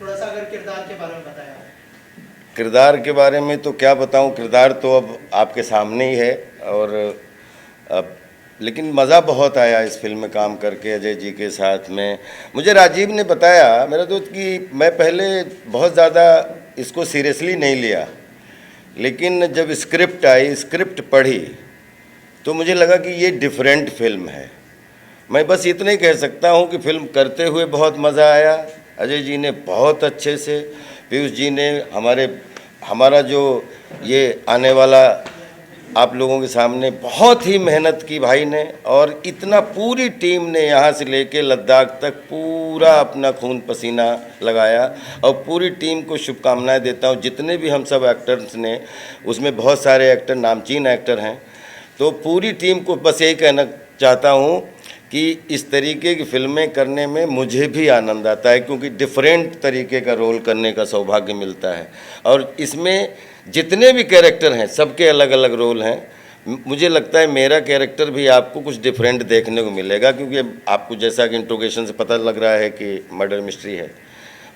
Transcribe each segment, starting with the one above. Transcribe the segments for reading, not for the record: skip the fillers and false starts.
थोड़ा सा अगर किरदार के बारे में बताया। किरदार के बारे में तो क्या बताऊं, किरदार तो अब आपके सामने ही है। और अब लेकिन मज़ा बहुत आया इस फिल्म में काम करके अजय जी के साथ में। मुझे राजीव ने बताया मेरा दोस्त कि मैं पहले बहुत ज़्यादा इसको सीरियसली नहीं लिया, लेकिन जब स्क्रिप्ट आई, स्क्रिप्ट पढ़ी, तो मुझे लगा कि ये डिफरेंट फिल्म है। मैं बस इतना ही कह सकता हूँ कि फिल्म करते हुए बहुत मज़ा आया। अजय जी ने बहुत अच्छे से, पीयूष जी ने हमारा जो ये आने वाला आप लोगों के सामने बहुत ही मेहनत की भाई ने, और इतना पूरी टीम ने यहाँ से लेके लद्दाख तक पूरा अपना खून पसीना लगाया। और पूरी टीम को शुभकामनाएं देता हूँ। जितने भी हम सब एक्टर्स ने, उसमें बहुत सारे एक्टर नामचीन एक्टर हैं, तो पूरी टीम को बस यही कहना चाहता हूँ कि इस तरीके की फिल्में करने में मुझे भी आनंद आता है, क्योंकि डिफरेंट तरीके का रोल करने का सौभाग्य मिलता है। और इसमें जितने भी कैरेक्टर हैं, सबके अलग अलग रोल हैं। मुझे लगता है मेरा कैरेक्टर भी आपको कुछ डिफरेंट देखने को मिलेगा, क्योंकि आपको जैसा कि इंट्रोगेशन से पता लग रहा है कि मर्डर मिस्ट्री है।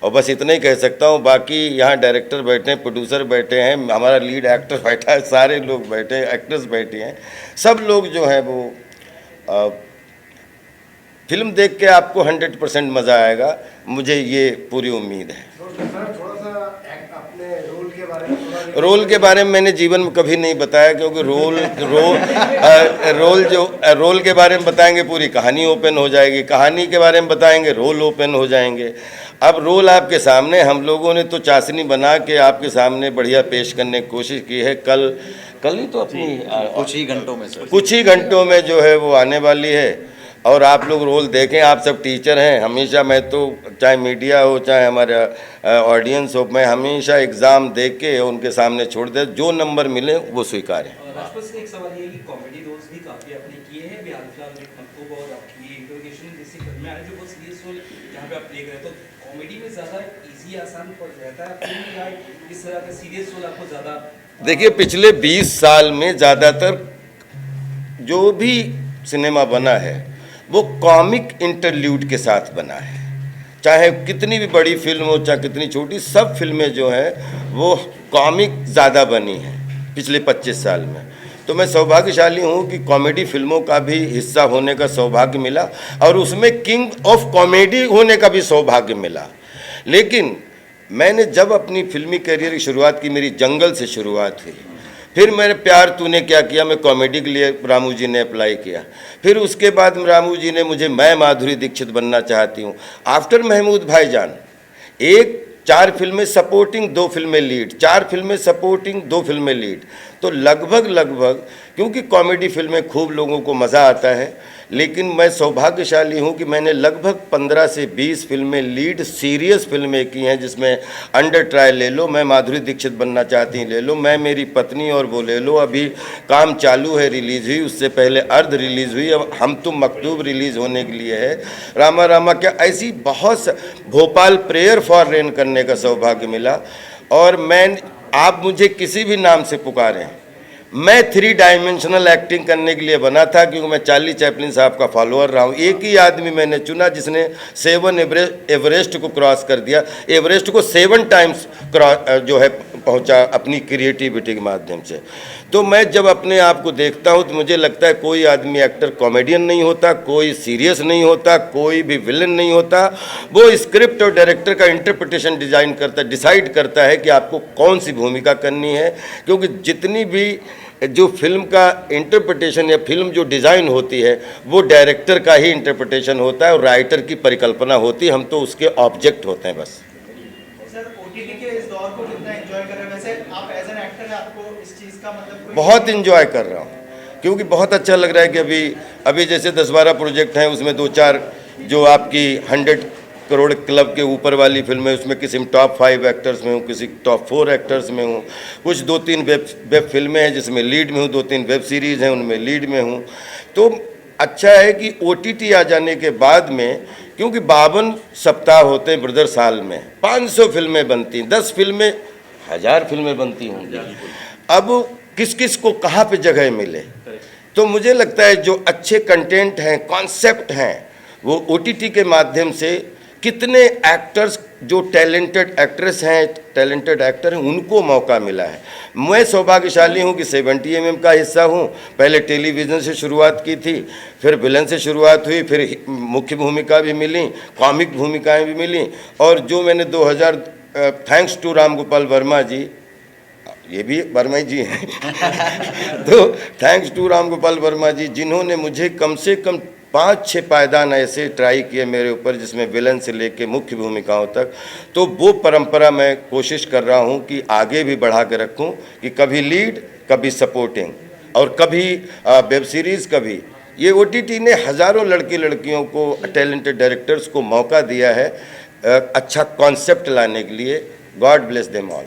और बस इतना ही कह सकता हूँ। बाकी यहाँ डायरेक्टर बैठे हैं, प्रोड्यूसर बैठे हैं, हमारा लीड एक्टर बैठा है, सारे लोग बैठे हैं, एक्टर्स बैठे हैं, सब लोग जो हैं वो फिल्म देख के आपको 100% मज़ा आएगा, मुझे ये पूरी उम्मीद है। थोड़ा सा अपने रोल के बारे में रोल के बारे में मैंने जीवन में कभी नहीं बताया, क्योंकि रोल के बारे में बताएंगे पूरी कहानी ओपन हो जाएगी, कहानी के बारे में बताएंगे रोल ओपन हो जाएंगे। अब रोल आपके सामने, हम लोगों ने तो चाशनी बना के आपके सामने बढ़िया पेश करने की कोशिश की है। कल ही तो अपनी कुछ ही घंटों में सर, कुछ ही घंटों में जो है वो आने वाली है। और आप लोग रोल देखें, आप सब टीचर हैं। हमेशा मैं तो, चाहे मीडिया हो चाहे हमारा ऑडियंस हो, मैं हमेशा एग्ज़ाम दे के उनके सामने छोड़ दे, जो नंबर मिले वो स्वीकार है। राजपूत से एक सवाल ये कि कॉमेडी रोल्स भी काफ़ी आपने किए हैं, हाल फिलहाल में मकतूब और आपकी इंट्रोगेशन जैसी फिल्में आई जो बहुत सीरियस रोल जहाँ पे आप प्ले करें, तो कॉमेडी में ज़्यादा इजी आसान पड़ रहता है फिल्म, या इस तरह का सीरियस रोल आपको ज़्यादा? देखिए, पिछले 20 साल में ज़्यादातर जो भी सिनेमा बना है वो कॉमिक इंटरल्यूड के साथ बना है। चाहे कितनी भी बड़ी फिल्म हो चाहे कितनी छोटी, सब फिल्में जो हैं वो कॉमिक ज़्यादा बनी हैं पिछले 25 साल में। तो मैं सौभाग्यशाली हूँ कि कॉमेडी फिल्मों का भी हिस्सा होने का सौभाग्य मिला, और उसमें किंग ऑफ कॉमेडी होने का भी सौभाग्य मिला। लेकिन मैंने जब अपनी फिल्मी करियर की शुरुआत की, मेरी जंगल से शुरुआत हुई, फिर मेरे प्यार तूने क्या किया मैं कॉमेडी के लिए रामू जी ने अप्लाई किया, फिर उसके बाद रामू जी ने मुझे मैं माधुरी दीक्षित बनना चाहती हूँ। आफ्टर महमूद भाईजान 4 फिल्में सपोर्टिंग, 2 फिल्में लीड, 4 फिल्में सपोर्टिंग, 2 फिल्में लीड। तो लगभग क्योंकि कॉमेडी फिल्में खूब लोगों को मज़ा आता है, लेकिन मैं सौभाग्यशाली हूं कि मैंने लगभग 15 से 20 फिल्में लीड सीरियस फिल्में की हैं, जिसमें अंडर ट्रायल ले लो, मैं माधुरी दीक्षित बनना चाहती हूँ ले लो, मैं मेरी पत्नी और वो ले लो, अभी काम चालू है, रिलीज़ हुई, उससे पहले अर्ध रिलीज़ हुई, अब हम तुम मकतूब रिलीज़ होने के लिए है, रामा रामा क्या, ऐसी बहुत भोपाल प्रेयर फॉर रेन करने का सौभाग्य मिला। और आप मुझे किसी भी नाम से पुकारें, मैं 3 डायमेंशनल एक्टिंग करने के लिए बना था, क्योंकि मैं चार्ली चैपलिन साहब का फॉलोअर रहा हूँ। एक ही आदमी मैंने चुना जिसने 7 एवरेस्ट को क्रॉस कर दिया, एवरेस्ट को 7 टाइम्स जो है पहुँचा अपनी क्रिएटिविटी के माध्यम से। तो मैं जब अपने आप को देखता हूँ तो मुझे लगता है कोई आदमी एक्टर कॉमेडियन नहीं होता, कोई सीरियस नहीं होता, कोई भी विलन नहीं होता। वो स्क्रिप्ट और डायरेक्टर का इंटरप्रिटेशन डिसाइड करता है कि आपको कौन सी भूमिका करनी है, क्योंकि जितनी भी जो फिल्म का इंटरप्रिटेशन या फिल्म जो डिज़ाइन होती है वो डायरेक्टर का ही इंटरप्रिटेशन होता है और राइटर की परिकल्पना होती है, हम तो उसके ऑब्जेक्ट होते हैं बस। सर, ओटीटी के इस दौर को कितना एंजॉय कर रहे हैं? वैसे आप एज एन एक्टर हैं, आपको इस चीज़ का मतलब बहुत एंजॉय कर रहा हूँ, क्योंकि बहुत अच्छा लग रहा है कि अभी जैसे 10-12 प्रोजेक्ट हैं, उसमें 2-4 जो आपकी 100 करोड़ क्लब के ऊपर वाली फिल्म है, उसमें किसी में टॉप 5 एक्टर्स में हूँ, किसी टॉप 4 एक्टर्स में हूँ, कुछ 2-3 वेब फिल्में हैं जिसमें लीड में हूँ, 2-3 वेब सीरीज़ हैं उनमें लीड में हूँ। तो अच्छा है कि ओटीटी आ जाने के बाद में, क्योंकि 52 सप्ताह होते हैं ब्रदर साल में, 500 फिल्में बनती हैं, 10 फिल्में 1000 फिल्में बनती होंगी। अब किस किस को कहाँ पे जगह मिले, तो मुझे लगता है जो अच्छे कंटेंट हैं, कॉन्सेप्ट हैं, वो ओटीटी के माध्यम से कितने एक्टर्स जो टैलेंटेड एक्ट्रेस हैं, टैलेंटेड एक्टर हैं, उनको मौका मिला है। मैं सौभाग्यशाली हूं कि 70 mm का हिस्सा हूं। पहले टेलीविज़न से शुरुआत की थी, फिर विलन से शुरुआत हुई, फिर मुख्य भूमिका भी मिली, कॉमिक भूमिकाएं भी मिली, और जो मैंने 2000 थैंक्स टू राम गोपाल वर्मा जी, ये भी वर्मा जी हैं तो थैंक्स टू राम गोपाल वर्मा जी, जिन्होंने मुझे कम से कम 5-6 पायदान ऐसे ट्राई किए मेरे ऊपर, जिसमें विलन से लेके मुख्य भूमिकाओं तक। तो वो परंपरा मैं कोशिश कर रहा हूँ कि आगे भी बढ़ा के रखूँ, कि कभी लीड, कभी सपोर्टिंग, और कभी वेब सीरीज़, कभी ये OTT ने हज़ारों लड़के लड़कियों को, टैलेंटेड डायरेक्टर्स को मौका दिया है अच्छा कॉन्सेप्ट लाने के लिए। God bless them all.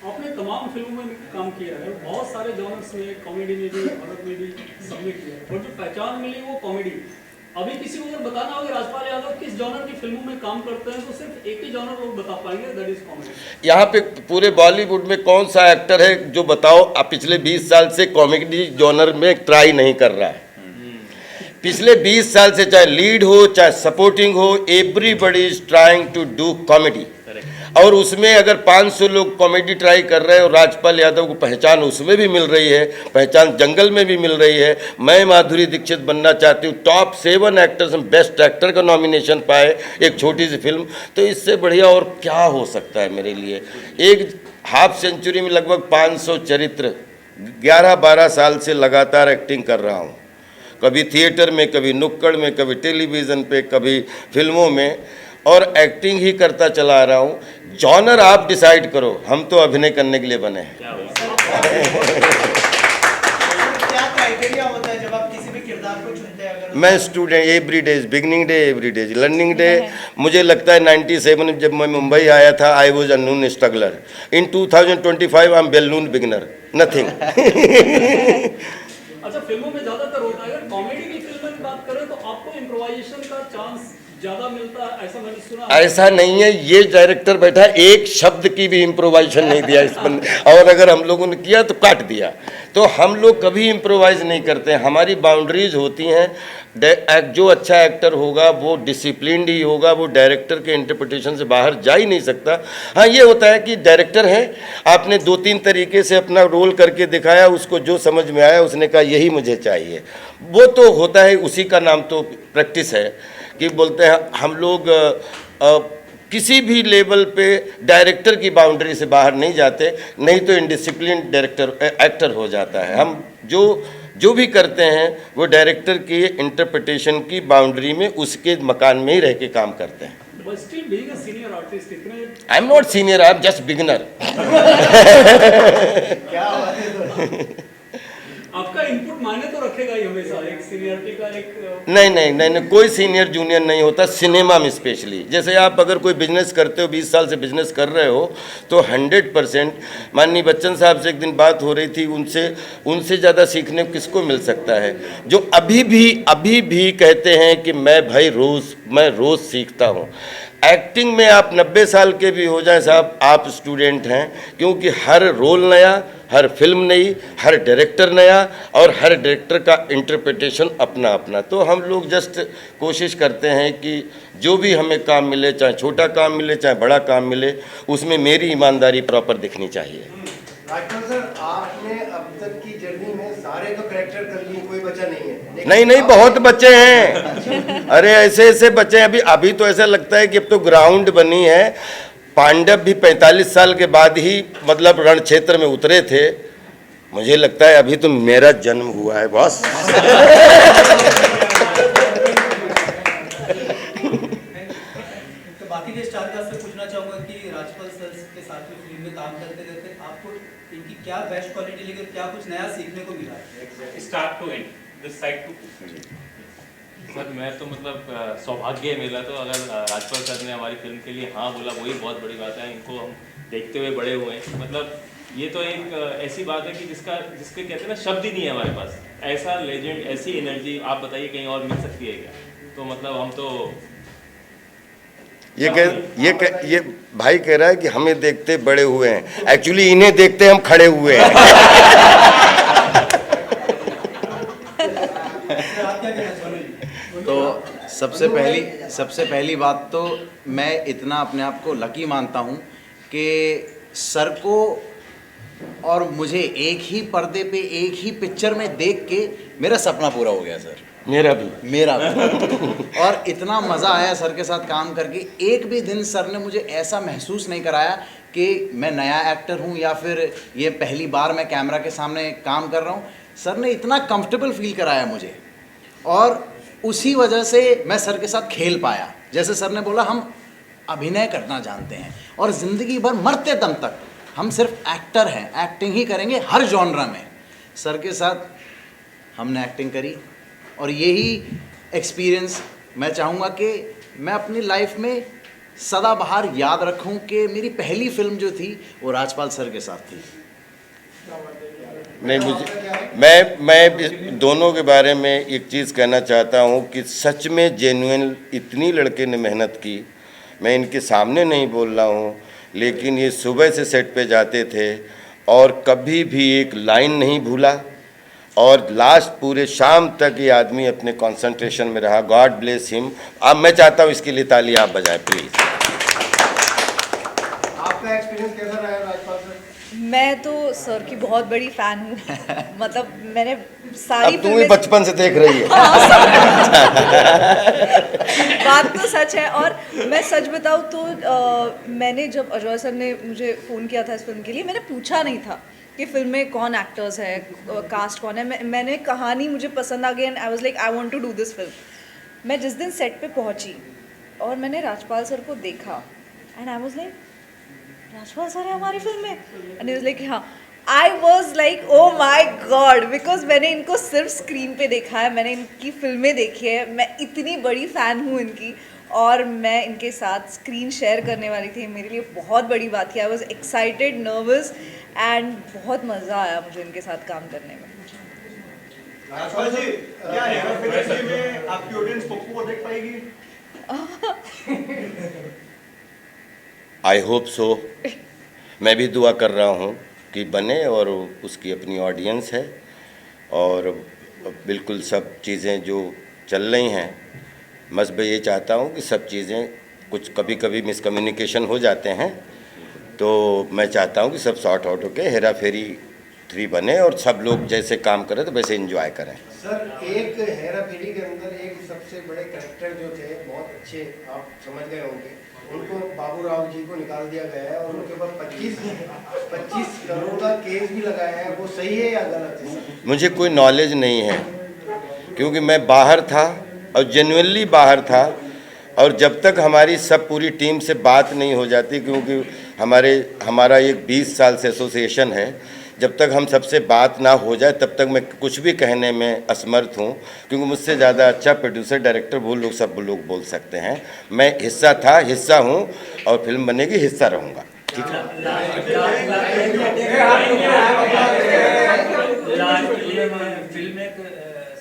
आपने तमाम फिल्मों में काम किया है, बहुत सारे जॉनर्स में, कॉमेडी में भी, हॉरर में भी सबने किया है, और जो पहचान मिली वो कॉमेडी। अभी किसी को अगर बताना हो कि राजपाल यादव किस जॉनर की फिल्मों में काम करते हैं, तो सिर्फ एक ही जॉनर लोग बता पाएंगे, दैट इज कॉमेडी। यहाँ पे पूरे बॉलीवुड में कौन सा एक्टर है जो बताओ आप पिछले 20 साल से कॉमेडी जॉनर में ट्राई नहीं कर रहा है? पिछले 20 साल से चाहे लीड हो चाहे सपोर्टिंग हो, everybody is trying to do comedy. और उसमें अगर 500 लोग कॉमेडी ट्राई कर रहे हैं और राजपाल यादव को पहचान उसमें भी मिल रही है, पहचान जंगल में भी मिल रही है। मैं माधुरी दीक्षित बनना चाहती हूँ, टॉप 7 एक्टर्स में बेस्ट एक्टर का नॉमिनेशन पाए एक छोटी सी फिल्म, तो इससे बढ़िया और क्या हो सकता है मेरे लिए। एक हाफ सेंचुरी में लगभग 500 चरित्र, 11-12 साल से लगातार एक्टिंग कर रहा हूँ, कभी थिएटर में, कभी नुक्कड़ में, कभी टेलीविज़न पे, कभी फिल्मों में, और एक्टिंग ही करता चला आ रहा हूँ। जॉनर आप डिसाइड करो, हम तो अभिनय करने के लिए बने हैं। क्या क्राइटेरिया होता है जब आप किसी भी किरदार को चुनते हैं? अगर मैं student, every day is beginning day, every day is learning day. मुझे लगता है 97 में जब मैं मुंबई आया था, I was a Noon struggler. In 2025 I am well Noon beginner, nothing. अच्छा, फिल्मों में ज्यादातर होता है, अगर कॉमेडी की फिल्म की बात करें तो आपको इम्प्रोवाइजेशन का चांस ज्यादा मिलता है, ऐसा मैंने सुना। ऐसा नहीं है, ये डायरेक्टर बैठा एक शब्द की भी इम्प्रोवाइजेशन नहीं दिया इस बंदे, और अगर हम लोगों ने किया तो काट दिया। तो हम लोग कभी इम्प्रोवाइज नहीं करते हैं, हमारी बाउंड्रीज होती हैं। जो अच्छा एक्टर होगा वो डिसिप्लिन्ड ही होगा, वो डायरेक्टर के इंटरप्रिटेशन से बाहर जा ही नहीं सकता। हाँ, ये होता है कि डायरेक्टर है, आपने 2-3 तरीके से अपना रोल करके दिखाया, उसको जो समझ में आया उसने कहा यही मुझे चाहिए, वो तो होता है, उसी का नाम तो प्रैक्टिस है। कि बोलते हैं हम लोग किसी भी लेवल पे डायरेक्टर की बाउंड्री से बाहर नहीं जाते, नहीं तो इनडिसिप्लिन एक्टर हो जाता है। हम जो भी करते हैं वो डायरेक्टर की इंटरप्रिटेशन की बाउंड्री में, उसके मकान में ही रह के काम करते हैं। I am not senior, I am just beginner. क्या बात है। आपका इनपुट मायने तो रखेगा ही हमेशा, एक सीनियरिटी का एक नहीं, कोई सीनियर जूनियर नहीं होता सिनेमा में स्पेशली। जैसे आप अगर कोई बिजनेस करते हो, 20 साल से बिजनेस कर रहे हो, तो 100%, माननीय बच्चन साहब से एक दिन बात हो रही थी, उनसे ज़्यादा सीखने को किसको मिल सकता है, जो अभी भी कहते हैं कि मैं रोज़ सीखता हूँ। एक्टिंग में आप 90 साल के भी हो जाए साहब, आप स्टूडेंट हैं, क्योंकि हर रोल नया, हर फिल्म नई, हर डायरेक्टर नया, और हर डायरेक्टर का इंटरप्रिटेशन अपना अपना। तो हम लोग जस्ट कोशिश करते हैं कि जो भी हमें काम मिले, चाहे छोटा काम मिले चाहे बड़ा काम मिले, उसमें मेरी ईमानदारी प्रॉपर दिखनी चाहिए। राजपाल सर, आपने अब तक की जर्नी में सारे तो कैरेक्टर कर लिए, कोई बचा नहीं है? नहीं, बहुत बच्चे हैं। अरे ऐसे बच्चे हैं। अभी तो ऐसा लगता है कि अब तो ग्राउंड बनी है। पांडव भी 45 साल के बाद ही मतलब रण क्षेत्र में उतरे थे। मुझे लगता है अभी तो मेरा जन्म हुआ है बॉस। तो बाकी के स्टार कास्ट से पूछना चाहूँगा कि राजपाल सर के साथ में फिल्म में काम करते करते आपको इनकी क्या बेस्ट क्वालिटी लगी, क्या कुछ नया सीखने को मिला? Start to end, this side too. Sir मैं तो मतलब सौभाग्य मिला, तो अगर राजपाल सर ने हमारी फिल्म के लिए हाँ बोला वही बहुत बड़ी बात है। इनको हम देखते हुए बड़े हुए हैं, मतलब ये तो एक ऐसी बात है कि जिसके कहते हैं ना शब्द ही नहीं है हमारे पास। ऐसा लेजेंड, ऐसी एनर्जी आप बताइए कहीं और मिल सकती है क्या? तो मतलब हम तो ये भाई कह रहा है कि हमें देखते बड़े हुए हैं, एक्चुअली इन्हें देखते हम खड़े हुए हैं। तो सबसे पहली बात तो मैं इतना अपने आप को लकी मानता हूँ कि सर को और मुझे एक ही पर्दे पे एक ही पिक्चर में देख के मेरा सपना पूरा हो गया सर। मेरा भी और इतना मज़ा आया सर के साथ काम करके। एक भी दिन सर ने मुझे ऐसा महसूस नहीं कराया कि मैं नया एक्टर हूँ या फिर ये पहली बार मैं कैमरा के सामने काम कर रहा हूँ। सर ने इतना कंफर्टेबल फील कराया मुझे, और उसी वजह से मैं सर के साथ खेल पाया। जैसे सर ने बोला, हम अभिनय करना जानते हैं और ज़िंदगी भर मरते दम तक हम सिर्फ एक्टर हैं, एक्टिंग ही करेंगे हर जॉनरा में। सर के साथ हमने एक्टिंग करी, और यही एक्सपीरियंस मैं चाहूँगा कि मैं अपनी लाइफ में सदाबहार याद रखूँ कि मेरी पहली फिल्म जो थी वो राजपाल सर के साथ थी। नहीं, मैं दोनों के बारे में एक चीज़ कहना चाहता हूँ कि सच में जेन्युइन इतनी लड़के ने मेहनत की। मैं इनके सामने नहीं बोल रहा हूँ, लेकिन ये सुबह से सेट पे जाते थे और कभी भी एक लाइन नहीं भूला, और लास्ट पूरे शाम तक ये आदमी अपने कंसंट्रेशन में रहा। God bless him. अब मैं चाहता हूँ इसके लिए ताली आप बजाएं प्लीज़। आपका एक्सपीरियंस कैसा रहा राजपाल सर? मैं तो सर की बहुत बड़ी फ़ैन हूँ। मतलब मैंने सारी अब तू ही बचपन से देख रही है। बात तो सच है। और मैं सच बताऊँ तो मैंने जब अजय सर ने मुझे फ़ोन किया था इस फिल्म के लिए, मैंने पूछा नहीं था कि फिल्म में कौन एक्टर्स है, कास्ट कौन है। मैंने कहानी मुझे पसंद आ गई and I was like I want to do this film. मैं जिस दिन सेट पे पहुंची और मैंने राजपाल सर को देखा and I was like, Rajpal sir है हमारी फिल्म में? एंड ही वाज लाइक हाँ। I was like oh my God, because मैंने इनको सिर्फ स्क्रीन पे देखा है, मैंने इनकी फिल्में देखी है, मैं इतनी बड़ी फ़ैन हूँ इनकी, और मैं इनके साथ स्क्रीन शेयर करने वाली थी। मेरे लिए बहुत बड़ी बात थी। I was excited, nervous and बहुत मज़ा आया मुझे इनके साथ काम करने में। राजपाल जी, क्या हेरा में आपकी ऑडियंस पप्पू को देख पाएगी? I hope so. मैं भी दुआ कर रहा हूँ कि बने, और उसकी अपनी ऑडियंस है, और बिल्कुल सब चीज़ें जो चल रही हैं, बस मैं ये चाहता हूँ कि सब चीज़ें, कुछ कभी कभी मिसकम्युनिकेशन हो जाते हैं, तो मैं चाहता हूँ कि सब सॉर्ट आउट होके हेरा फेरी 3 बने और सब लोग जैसे काम करें तो वैसे एंजॉय करें। सर, एक हेरा फेरी के अंदर एक सबसे बड़े कैरेक्टर जो थे, बहुत अच्छे, आप समझ गए होंगे, उनको बाबू राव जी को निकाल दिया गया है और उनके ऊपर 25 करोड़ का केस भी लगाया है। वो सही है या गलत है? मुझे कोई नॉलेज नहीं है, क्योंकि मैं बाहर था और जेन्युइनली बाहर था, और जब तक हमारी सब पूरी टीम से बात नहीं हो जाती, क्योंकि हमारा एक 20 साल से एसोसिएशन है, जब तक हम सबसे बात ना हो जाए तब तक मैं कुछ भी कहने में असमर्थ हूँ, क्योंकि मुझसे ज़्यादा अच्छा प्रोड्यूसर डायरेक्टर वो लोग सब लोग बोल सकते हैं। मैं हिस्सा था, हिस्सा हूँ, और फिल्म बनेगी, हिस्सा रहूँगा। ठीक है। फिल्म एक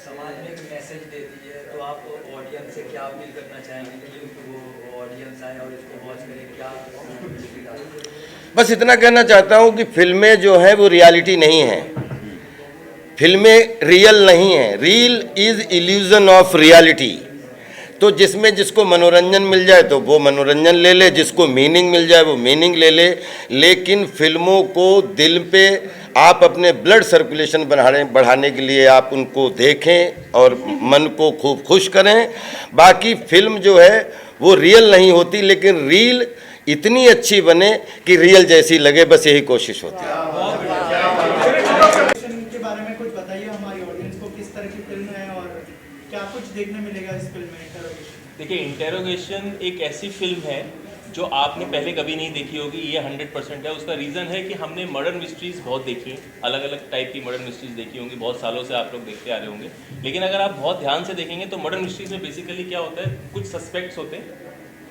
समाज में एक मैसेज देती है, तो आप ऑडियंस से क्या अपील करना चाहेंगे कि वो ऑडियंस आए और इसको वॉच करें? क्या बस इतना कहना चाहता हूँ कि फिल्में जो है वो रियलिटी नहीं है, फिल्में रियल नहीं है। Reel is illusion of reality. तो जिसमें जिसको मनोरंजन मिल जाए तो वो मनोरंजन ले ले, जिसको मीनिंग मिल जाए वो मीनिंग ले ले, लेकिन फिल्मों को दिल पे आप अपने ब्लड सर्कुलेशन बढ़ाने के लिए आप उनको देखें और मन को खूब खुश करें। बाकी फिल्म जो है वो रियल नहीं होती, लेकिन रील इतनी अच्छी बने कि रियल जैसी लगे, बस यही कोशिश होती है। के बारे में कुछ बताइए हमारी ऑडियंस को, किस तरह की फिल्म है और क्या कुछ देखने मिलेगा इस फिल्म में? देखिए, इंटेरोगेशन एक ऐसी फिल्म है जो आपने पहले कभी नहीं देखी होगी, ये 100% है। उसका रीज़न है कि हमने मर्डर मिस्ट्रीज़ बहुत देखी हैं, अलग अलग टाइप की मर्डर मिस्ट्रीज़ देखी होंगी, बहुत सालों से आप लोग देखते आ रहे होंगे। लेकिन अगर आप बहुत ध्यान से देखेंगे तो मर्डर मिस्ट्रीज़ में बेसिकली क्या होता है, कुछ सस्पेक्ट्स होते हैं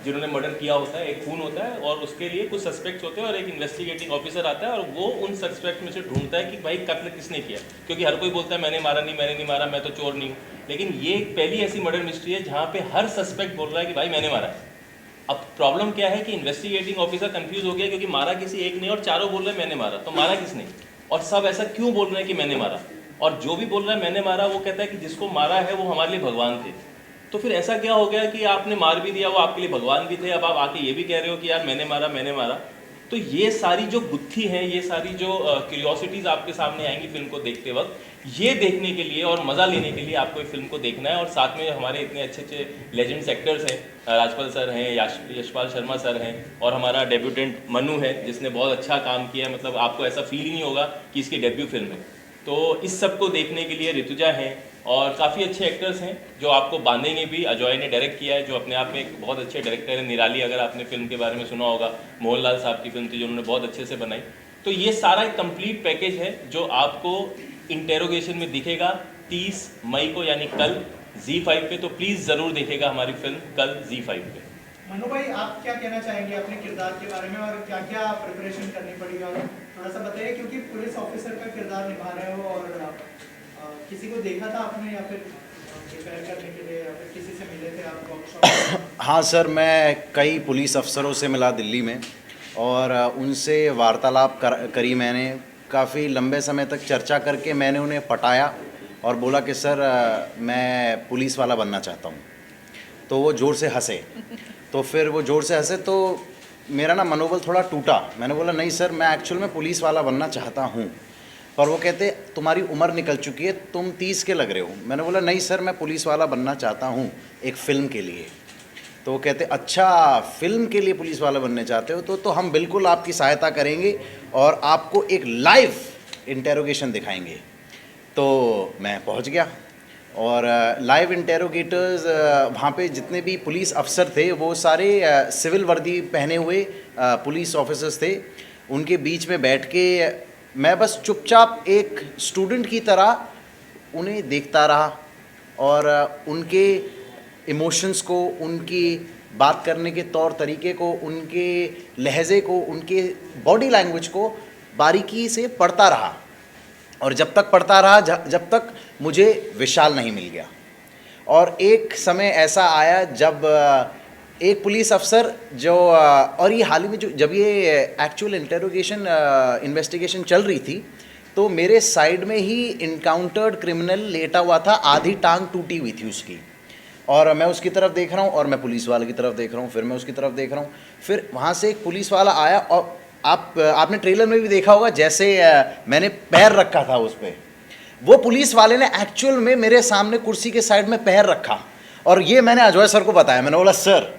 जिन्होंने मर्डर किया होता है, एक खून होता है और उसके लिए कुछ सस्पेक्ट्स होते हैं और एक इन्वेस्टिगेटिंग ऑफिसर आता है और वो उन सस्पेक्ट में से ढूंढता है कि भाई कत्ल किसने किया, क्योंकि हर कोई बोलता है मैंने नहीं मारा, मैं तो चोर नहीं हूँ। लेकिन ये एक पहली ऐसी मर्डर मिस्ट्री है जहाँ पे हर सस्पेक्ट बोल रहा है कि भाई मैंने मारा है। अब प्रॉब्लम क्या है कि इन्वेस्टिगेटिंग ऑफिसर कंफ्यूज हो गया, क्योंकि मारा किसी एक ने और चारों बोल रहे हैं मैंने मारा, तो मारा किसने? और सब ऐसा क्यों बोल रहे हैं कि मैंने मारा? और जो भी बोल रहा है मैंने मारा, वो कहता है कि जिसको मारा है वो हमारे लिए भगवान थे। तो फिर ऐसा क्या हो गया कि आपने मार भी दिया, वो आपके लिए भगवान भी थे, अब आप आके ये भी कह रहे हो कि यार मैंने मारा। तो ये सारी जो गुत्थी हैं, ये सारी जो क्यूरियोसिटीज़ आपके सामने आएंगी फिल्म को देखते वक्त, ये देखने के लिए और मज़ा लेने के लिए आपको ये फिल्म को देखना है। और साथ में हमारे इतने अच्छे लेजेंड्स एक्टर्स हैं, राजपाल सर हैं, यशपाल शर्मा सर हैं, और हमारा डेब्यूटेंट मनु है जिसने बहुत अच्छा काम किया है। मतलब आपको ऐसा फील ही नहीं होगा कि इसकी डेब्यू फिल्म है। तो इस सब को देखने के लिए ऋतुजा हैं और काफ़ी अच्छे एक्टर्स हैं जो आपको बांधेंगे भी। अजय ने डायरेक्ट किया है, जो अपने आप में एक बहुत अच्छे डायरेक्टर है। निराली, अगर आपने फिल्म के बारे में सुना होगा, मोहनलाल साहब की फिल्म थी जो उन्होंने बहुत अच्छे से बनाई। तो ये सारा एक कंप्लीट पैकेज है जो आपको इंटेरोगेशन में दिखेगा 30 मई को, यानी कल Z5 पे। तो प्लीज़ ज़रूर देखेगा हमारी फिल्म कल Z5 पे। मनु भाई, आप क्या कहना चाहेंगे अपने किरदार के बारे में और क्या क्या प्रिपरेशन करनी पड़ी, और थोड़ा सा बताइए, क्योंकि पुलिस ऑफिसर का किरदार निभा रहे हो और किसी को देखा था आपने या फिर प्रिपेयर करने के लिए या फिर किसी से मिले थे आप वर्कशॉप? हाँ सर, मैं कई पुलिस अफसरों से मिला दिल्ली में और उनसे वार्तालाप करी मैंने। काफ़ी लंबे समय तक चर्चा करके मैंने उन्हें पटाया और बोला कि सर मैं पुलिस वाला बनना चाहता हूँ। तो वो ज़ोर से हंसे। तो फिर वो ज़ोर से हंसे तो मेरा ना मनोबल थोड़ा टूटा। मैंने बोला नहीं सर, मैं एक्चुअल में पुलिस वाला बनना चाहता हूँ। पर वो कहते तुम्हारी उम्र निकल चुकी है, तुम 30 के लग रहे हो। मैंने बोला नहीं सर, मैं पुलिस वाला बनना चाहता हूँ एक फ़िल्म के लिए। तो वो कहते अच्छा, फ़िल्म के लिए पुलिस वाला बनने चाहते हो तो हम बिल्कुल आपकी सहायता करेंगे और आपको एक लाइव इंटेरोगेशन दिखाएंगे। तो मैं पहुँच गया और लाइव इंटेरोगेटर्स वहाँ पे जितने भी पुलिस अफसर थे वो सारे सिविल वर्दी पहने हुए पुलिस ऑफिसर्स थे। उनके बीच में बैठ के मैं बस चुपचाप एक स्टूडेंट की तरह उन्हें देखता रहा और उनके इमोशंस को, उनकी बात करने के तौर तरीके को, उनके लहजे को, उनके बॉडी लैंग्वेज को बारीकी से पढ़ता रहा। और जब तक पढ़ता रहा जब तक मुझे विशाल नहीं मिल गया। और एक समय ऐसा आया जब एक पुलिस अफसर जो और ये हाल ही में जब ये एक्चुअल इंटेरोगेशन इन्वेस्टिगेशन चल रही थी तो मेरे साइड में ही इनकाउंटर्ड क्रिमिनल लेटा हुआ था, आधी टांग टूटी हुई थी उसकी। और मैं उसकी तरफ देख रहा हूँ और मैं पुलिस वाले की तरफ देख रहा हूँ, फिर मैं उसकी तरफ देख रहा हूँ। फिर वहाँ से एक पुलिस वाला आया और आपने ट्रेलर में भी देखा होगा जैसे मैंने पैर रखा था उस पर, वो पुलिस वाले ने एक्चुअल में मेरे सामने कुर्सी के साइड में पैर रखा। और ये मैंने अजय सर को बताया। मैंने बोला सर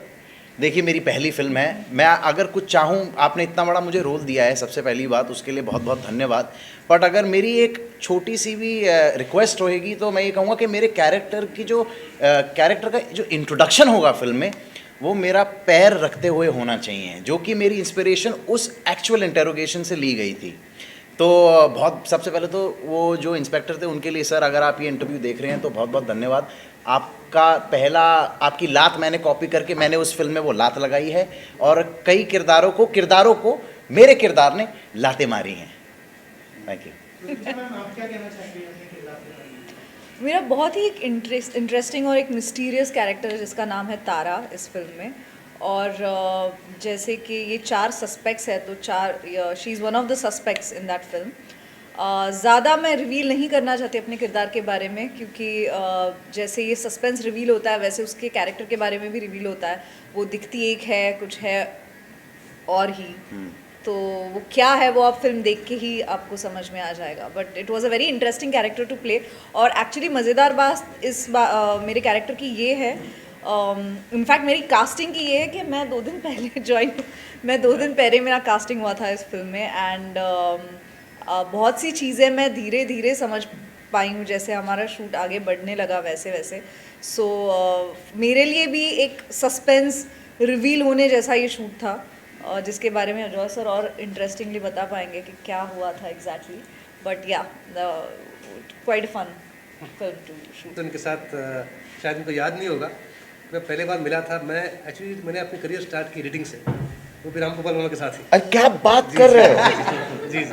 देखिए मेरी पहली फिल्म है, मैं अगर कुछ चाहूँ, आपने इतना बड़ा मुझे रोल दिया है, सबसे पहली बात उसके लिए बहुत बहुत धन्यवाद। बट अगर मेरी एक छोटी सी भी रिक्वेस्ट रहेगी तो मैं ये कहूँगा कि मेरे कैरेक्टर की जो कैरेक्टर का जो इंट्रोडक्शन होगा फिल्म में वो मेरा पैर रखते हुए होना चाहिए, जो कि मेरी इंस्पिरेशन उस एक्चुअल इंटेरोगेशन से ली गई थी। तो बहुत सबसे पहले तो वो जो इंस्पेक्टर थे उनके लिए सर, अगर आप ये इंटरव्यू देख रहे हैं तो बहुत बहुत धन्यवाद। आपका पहला आपकी लात मैंने कॉपी करके मैंने उस फिल्म में वो लात लगाई है और कई किरदारों को मेरे किरदार ने लातें मारी हैं। Thank you. आप क्या कहना चाहेंगे अपने किरदार के बारे में? मेरा बहुत ही एक इंटरेस्टिंग और एक मिस्टीरियस कैरेक्टर है जिसका नाम है तारा इस फिल्म में। और जैसे कि ये 4 सस्पेक्ट्स है तो she is one of the suspects in that film. ज़्यादा मैं रिवील नहीं करना चाहती अपने किरदार के बारे में, क्योंकि जैसे ये सस्पेंस रिवील होता है वैसे उसके कैरेक्टर के बारे में भी रिवील होता है। वो दिखती एक है, कुछ है और ही, तो वो क्या है वो आप फिल्म देख के ही आपको समझ में आ जाएगा। But it was a very interesting character to play. और एक्चुअली मज़ेदार बात मेरे कैरेक्टर की ये है, इनफैक्ट मेरी कास्टिंग की ये है कि मैं 2 दिन पहले मेरा कास्टिंग हुआ था इस फिल्म में। एंड बहुत सी चीज़ें मैं धीरे धीरे समझ पाई हूँ, जैसे हमारा शूट आगे बढ़ने लगा वैसे। सो मेरे लिए भी एक सस्पेंस रिवील होने जैसा ये शूट था, जिसके बारे में अजय सर और इंटरेस्टिंगली बता पाएंगे कि क्या हुआ था exactly. But yeah quite fun film to shoot. तो उनके साथ शायद उनको याद नहीं होगा, मैं पहले बार मिला था। मैंने अपनी करियर स्टार्ट की एडिटिंग से, वो भी राम गोपाल वर्मा के साथ ही। अरे क्या बात कर रहे हो? जी।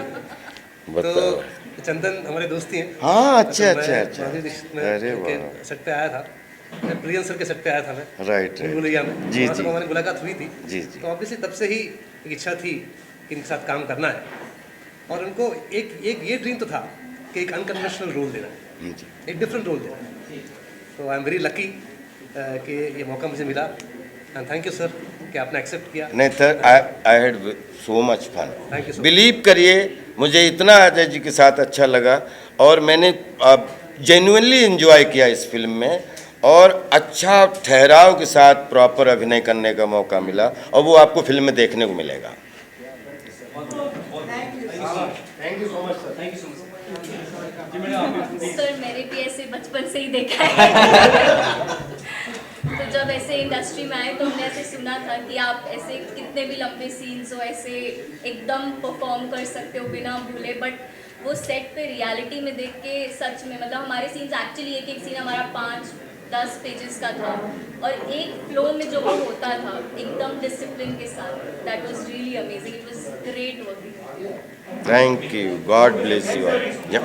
तो चंदन हमारे दोस्ती हैं। हाँ, अच्छा। अरे वाह, सेट पे आया था, प्रियन सर के सेट पे आया था मैं, राइट भूलिया में। जी। हमारी मुलाकात हुई थी। जी। तो ऑब्वियसली तब से ही एक इच्छा थी कि इनके साथ काम करना है। और उनको एक ये ड्रीम तो था कि एक अनकन्वेंशनल रोल देना है, एक डिफरेंट रोल देना है। तो आई एम वेरी लकी कि ये मौका मुझे मिला, एंड थैंक यू सर कि आपने एक्सेप्ट किया। नहीं sir, I had so much fun. Thank you so much. Believe करिए, मुझे इतना अजय जी के साथ अच्छा लगा और मैंने जेन्युइनली एंजॉय किया इस फिल्म में, और अच्छा ठहराव के साथ प्रॉपर अभिनय करने का मौका मिला, और वो आपको फिल्म में देखने को मिलेगा। Thank you so much sir. Thank you so much. Sir मैंने भी ऐसे बचपन से ही देखा है। तो जब ऐसे इंडस्ट्री में आए तो हमने ऐसे सुना था कि आप ऐसे कितने भी लंबे सीन्स हो ऐसे एकदम परफॉर्म कर सकते हो बिना भूले, बट वो सेट पे रियलिटी में देख के सच में मतलब हमारे सीन्स एक्चुअली एक एक सीन हमारा 5-10 पेजेस का था, और एक फ्लो में जो वो होता था एकदम डिसिप्लिन के साथ, that was really amazing, it was great working. Thank you, God bless you all.